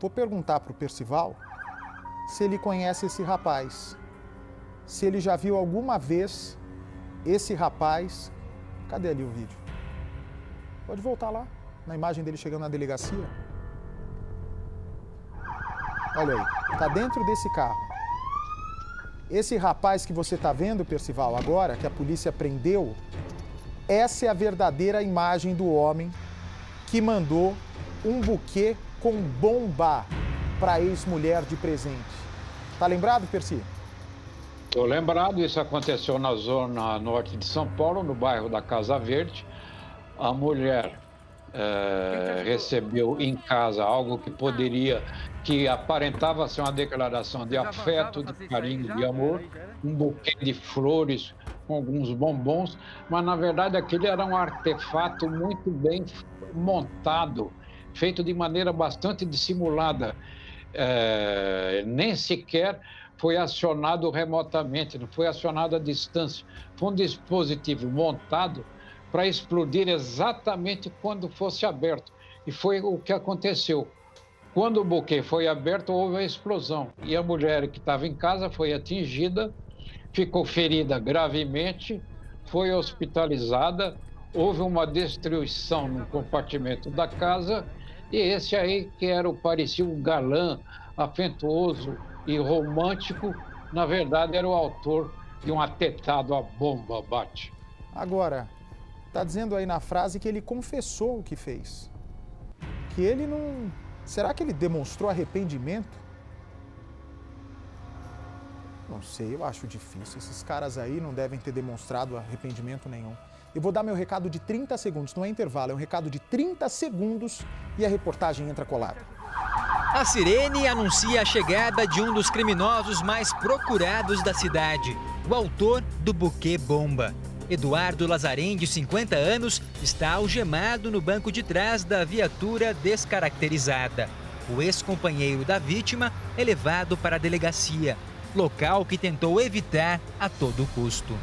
Vou perguntar para o Percival se ele conhece esse rapaz, se ele já viu alguma vez esse rapaz. Cadê ali o vídeo? Pode voltar lá, na imagem dele chegando na delegacia. Olha aí, tá dentro desse carro. Esse rapaz que você tá vendo, Percival, agora, que a polícia prendeu, essa é a verdadeira imagem do homem que mandou um buquê com bomba para a ex-mulher de presente. Tá lembrado, Percy? Estou lembrado, isso aconteceu na zona norte de São Paulo, no bairro da Casa Verde. A mulher recebeu em casa algo que aparentava ser uma declaração de afeto, de carinho, de amor, um buquê de flores com alguns bombons, mas na verdade aquele era um artefato muito bem montado, feito de maneira bastante dissimulada. Nem sequer foi acionado remotamente, não foi acionado à distância. Foi um dispositivo montado para explodir exatamente quando fosse aberto. E foi o que aconteceu. Quando o buquê foi aberto, houve a explosão. E a mulher que estava em casa foi atingida, ficou ferida gravemente, foi hospitalizada, houve uma destruição no compartimento da casa, e esse aí, que parecia um galã afetuoso e romântico, na verdade era o autor de um atentado à bomba, Bate. Agora, tá dizendo aí na frase que ele confessou o que fez. Que ele não... Será que ele demonstrou arrependimento? Não sei, eu acho difícil. Esses caras aí não devem ter demonstrado arrependimento nenhum. Eu vou dar meu recado de 30 segundos, não é intervalo, é um recado de 30 segundos e a reportagem entra colada. A sirene anuncia a chegada de um dos criminosos mais procurados da cidade, o autor do buquê bomba. Eduardo Lazarém, de 50 anos, está algemado no banco de trás da viatura descaracterizada. O ex-companheiro da vítima é levado para a delegacia, local que tentou evitar a todo custo.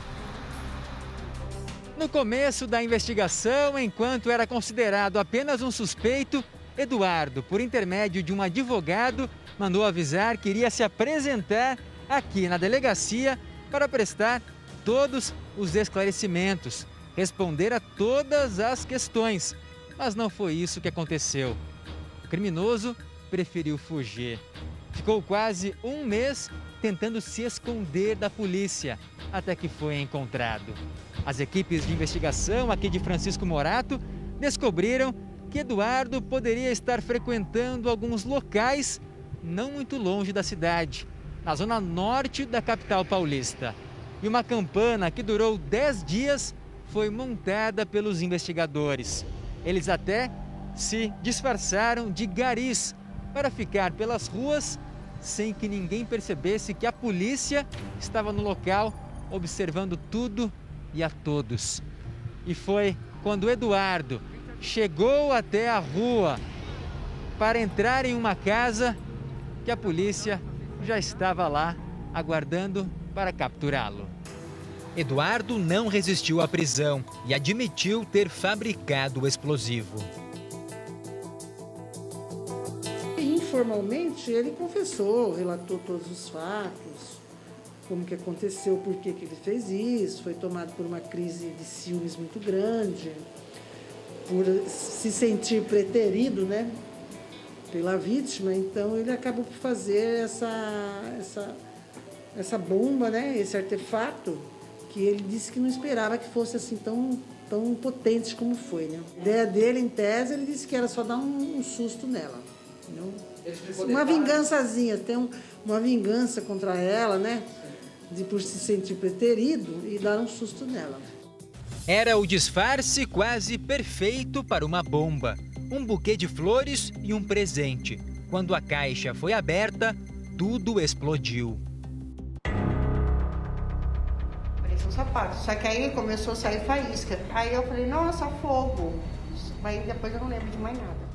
No começo da investigação, enquanto era considerado apenas um suspeito, Eduardo, por intermédio de um advogado, mandou avisar que iria se apresentar aqui na delegacia para prestar todos os esclarecimentos, responder a todas as questões. Mas não foi isso que aconteceu. O criminoso preferiu fugir. Ficou quase um mês tentando se esconder da polícia, até que foi encontrado. As equipes de investigação aqui de Francisco Morato descobriram que Eduardo poderia estar frequentando alguns locais não muito longe da cidade, na zona norte da capital paulista. E uma campana que durou 10 dias foi montada pelos investigadores. Eles até se disfarçaram de garis para ficar pelas ruas sem que ninguém percebesse que a polícia estava no local observando tudo e a todos. E foi quando Eduardo chegou até a rua para entrar em uma casa que a polícia já estava lá aguardando para capturá-lo. Eduardo não resistiu à prisão e admitiu ter fabricado o explosivo. Informalmente, ele confessou, relatou todos os fatos, como que aconteceu, por que ele fez isso, foi tomado por uma crise de ciúmes muito grande, por se sentir preterido, né, pela vítima, então ele acabou por fazer essa bomba, né, esse artefato, que ele disse que não esperava que fosse assim tão potente como foi, né. A ideia dele, em tese, ele disse que era só dar um susto nela, entendeu? Uma vingançazinha, tem uma vingança contra ela, né, por se sentir preterido e dar um susto nela. Era o disfarce quase perfeito para uma bomba. Um buquê de flores e um presente. Quando a caixa foi aberta, tudo explodiu. Parecia um sapato, só que aí começou a sair faísca. Aí eu falei, nossa, fogo. Aí depois eu não lembro de mais nada.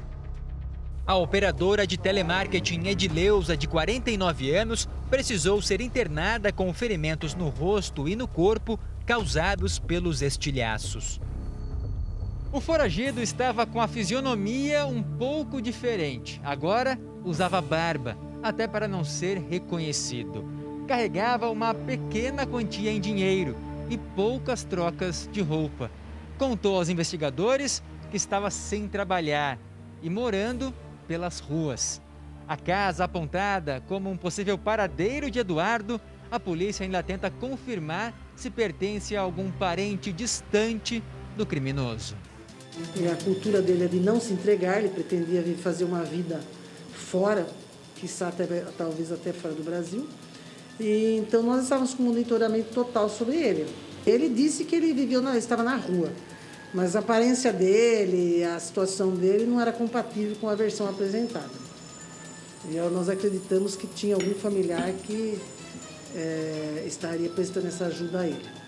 A operadora de telemarketing Edileuza, de 49 anos, precisou ser internada com ferimentos no rosto e no corpo causados pelos estilhaços. O foragido estava com a fisionomia um pouco diferente. Agora usava barba, até para não ser reconhecido. Carregava uma pequena quantia em dinheiro e poucas trocas de roupa. Contou aos investigadores que estava sem trabalhar e morando pelas ruas. A casa apontada como um possível paradeiro de Eduardo, a polícia ainda tenta confirmar se pertence a algum parente distante do criminoso. E a cultura dele é de não se entregar, ele pretendia vir fazer uma vida fora, quiçá talvez até fora do Brasil. E então nós estávamos com um monitoramento total sobre ele. Ele disse que ele estava na rua, mas a aparência dele, a situação dele não era compatível com a versão apresentada. E nós acreditamos que tinha algum familiar que estaria prestando essa ajuda a ele.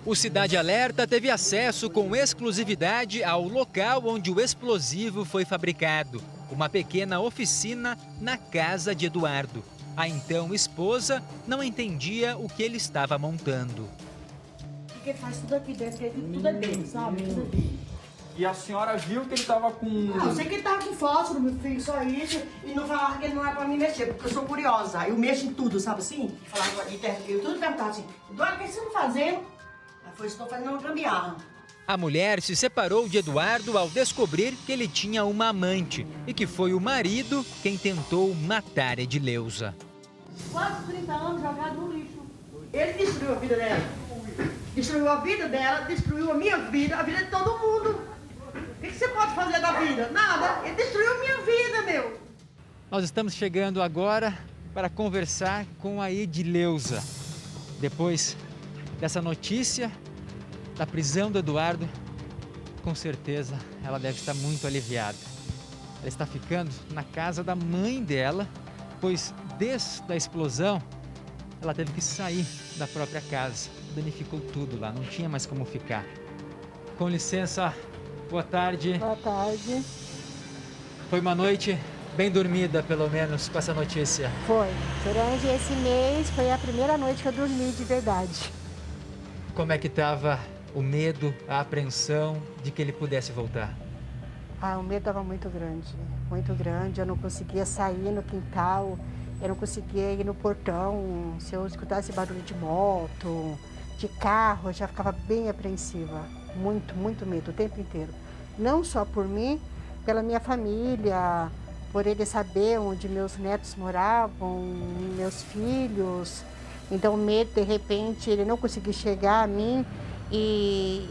O Cidade Alerta teve acesso com exclusividade ao local onde o explosivo foi fabricado, uma pequena oficina na casa de Eduardo. A então esposa não entendia o que ele estava montando. Porque faz tudo aqui dentro, tudo é dele, sabe? Tudo é dele. E a senhora viu que ele estava com... Não, eu sei que ele estava com fósforo, meu filho, só isso. E não falava que ele não era pra mim mexer, porque eu sou curiosa. Eu mexo em tudo, sabe assim? Falava de terra, eu tudo perguntava assim, Eduardo, o que você está fazendo? Aí foi, estou fazendo uma gambiarra. A mulher se separou de Eduardo ao descobrir que ele tinha uma amante e que foi o marido quem tentou matar Edileuza. Quase 30 anos jogado no lixo. Ele destruiu a vida dela. Destruiu a vida dela, destruiu a minha vida, a vida de todo mundo. O que você pode fazer da vida? Nada. Ele destruiu a minha vida, meu. Nós estamos chegando agora para conversar com a Edileuza. Depois dessa notícia da prisão do Eduardo, com certeza ela deve estar muito aliviada. Ela está ficando na casa da mãe dela, pois desde a explosão ela teve que sair da própria casa. Danificou tudo lá, não tinha mais como ficar. Com licença, boa tarde. Boa tarde. Foi uma noite bem dormida, pelo menos, com essa notícia. Foi. Durante esse mês foi a primeira noite que eu dormi de verdade. Como é que estava o medo, a apreensão de que ele pudesse voltar? O medo estava muito grande, muito grande. Eu não conseguia sair no quintal, eu não conseguia ir no portão. Se eu escutasse barulho de moto, de carro, eu já ficava bem apreensiva. Muito, muito medo o tempo inteiro. Não só por mim, pela minha família, por ele saber onde meus netos moravam, meus filhos. Então, o medo, de repente, ele não conseguir chegar a mim e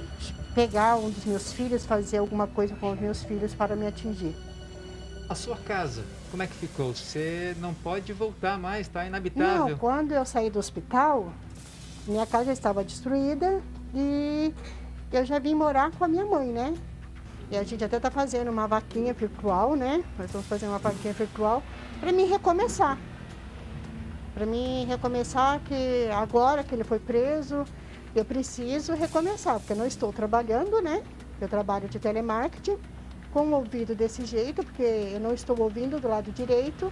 pegar um dos meus filhos, fazer alguma coisa com os meus filhos para me atingir. A sua casa, como é que ficou? Você não pode voltar mais, está inabitável. Não, quando eu saí do hospital, minha casa estava destruída e eu já vim morar com a minha mãe, né? E a gente até está fazendo uma vaquinha virtual, né? Nós estamos fazendo uma vaquinha virtual para mim recomeçar. Para mim recomeçar, que agora que ele foi preso, eu preciso recomeçar, porque eu não estou trabalhando, né? Eu trabalho de telemarketing, com o ouvido desse jeito, porque eu não estou ouvindo do lado direito,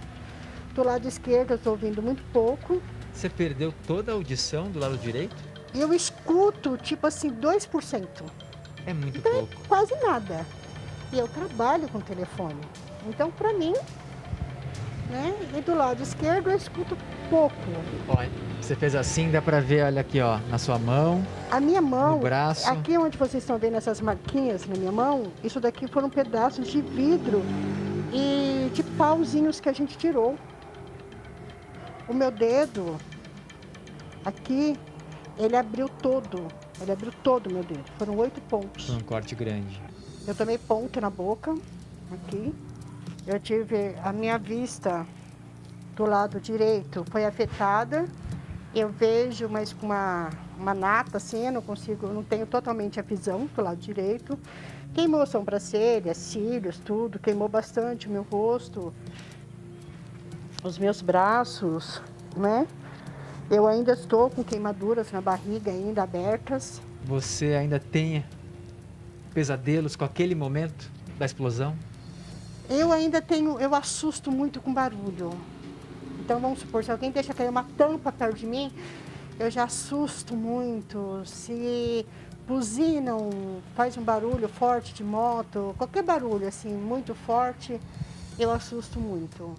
do lado esquerdo eu estou ouvindo muito pouco. Você perdeu toda a audição do lado direito? Eu escuto, tipo assim, 2%. É muito então, pouco. Quase nada. E eu trabalho com telefone. Então, para mim, né? E do lado esquerdo eu escuto pouco. Olha, você fez assim, dá pra ver, olha aqui, ó, na sua mão. A minha mão, no braço. Aqui onde vocês estão vendo essas marquinhas na minha mão, isso daqui foram pedaços de vidro e de pauzinhos que a gente tirou. O meu dedo, aqui, ele abriu todo o meu dedo. Foram 8 pontos. Foi um corte grande. Eu tomei ponto na boca, aqui. Eu tive a minha vista do lado direito foi afetada. Eu vejo, mas com uma nata assim, eu não tenho totalmente a visão do lado direito. Queimou sobrancelha, cílios, tudo, queimou bastante o meu rosto, os meus braços, né? Eu ainda estou com queimaduras na barriga ainda abertas. Você ainda tem pesadelos com aquele momento da explosão? Eu assusto muito com barulho. Então, vamos supor, se alguém deixa cair uma tampa perto de mim, eu já assusto muito. Se buzinam, faz um barulho forte de moto, qualquer barulho assim, muito forte, eu assusto muito.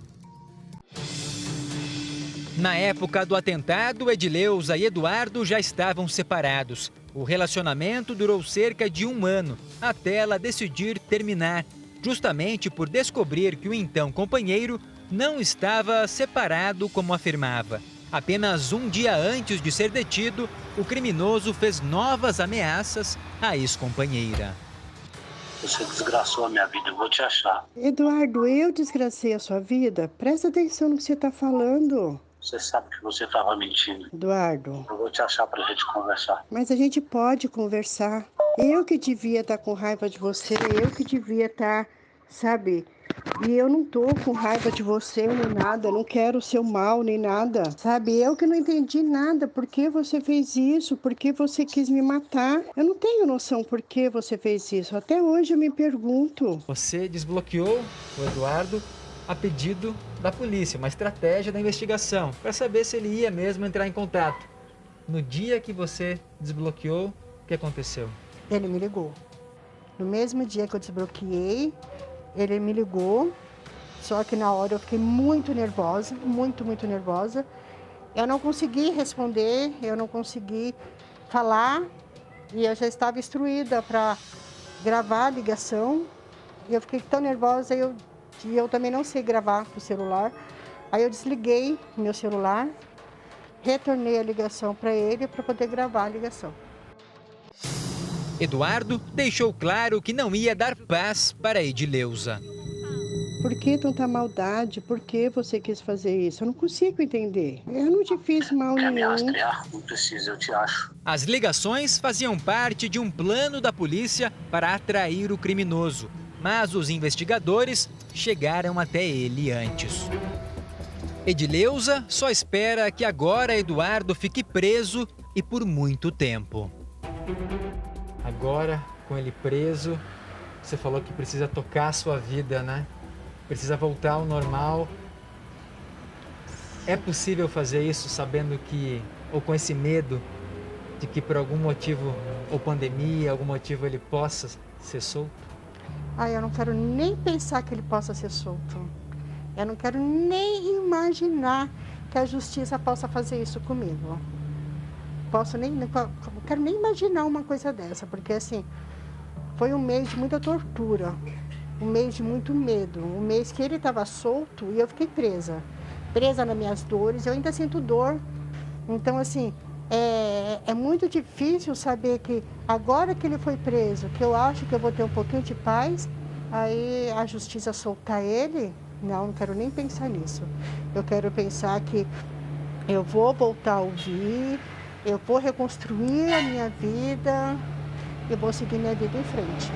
Na época do atentado, Edileuza e Eduardo já estavam separados. O relacionamento durou cerca de 1 ano, até ela decidir terminar, justamente por descobrir que o então companheiro não estava separado como afirmava. Apenas um dia antes de ser detido, o criminoso fez novas ameaças à ex-companheira. Você desgraçou a minha vida, eu vou te achar. Eduardo, eu desgracei a sua vida? Presta atenção no que você está falando. Você sabe que você estava mentindo. Eduardo. Eu vou te achar pra gente conversar. Mas a gente pode conversar. Eu que devia estar com raiva de você, eu que devia estar, sabe? E eu não tô com raiva de você nem nada, não quero o seu mal nem nada, sabe? Eu que não entendi nada, por que você fez isso, por que você quis me matar. Eu não tenho noção por que você fez isso, até hoje eu me pergunto. Você desbloqueou o Eduardo a pedido da polícia, uma estratégia da investigação, para saber se ele ia mesmo entrar em contato. No dia que você desbloqueou, o que aconteceu? Ele me ligou. No mesmo dia que eu desbloqueei, ele me ligou, só que na hora eu fiquei muito nervosa, muito nervosa. Eu não consegui responder, eu não consegui falar e eu já estava instruída para gravar a ligação. E eu fiquei tão nervosa e eu também não sei gravar no celular. Aí eu desliguei meu celular, retornei a ligação para ele para poder gravar a ligação. Eduardo deixou claro que não ia dar paz para Edileuza. Por que tanta maldade? Por que você quis fazer isso? Eu não consigo entender. Eu não te fiz mal nenhum. Quer me rastrear? Não precisa, eu te acho. As ligações faziam parte de um plano da polícia para atrair o criminoso, mas os investigadores chegaram até ele antes. Edileuza só espera que agora Eduardo fique preso e por muito tempo. Agora, com ele preso, você falou que precisa tocar a sua vida, né? Precisa voltar ao normal. É possível fazer isso sabendo que, ou com esse medo de que por algum motivo, ou pandemia, algum motivo ele possa ser solto? Eu não quero nem pensar que ele possa ser solto. Eu não quero nem imaginar que a justiça possa fazer isso comigo. Não quero nem imaginar uma coisa dessa, porque assim, foi um mês de muita tortura, um mês de muito medo, um mês que ele estava solto e eu fiquei presa nas minhas dores, eu ainda sinto dor. Então assim, é muito difícil saber que agora que ele foi preso, que eu acho que eu vou ter um pouquinho de paz, aí a justiça soltar ele, não quero nem pensar nisso. Eu quero pensar que eu vou voltar a ouvir, eu vou reconstruir a minha vida e vou seguir minha vida em frente.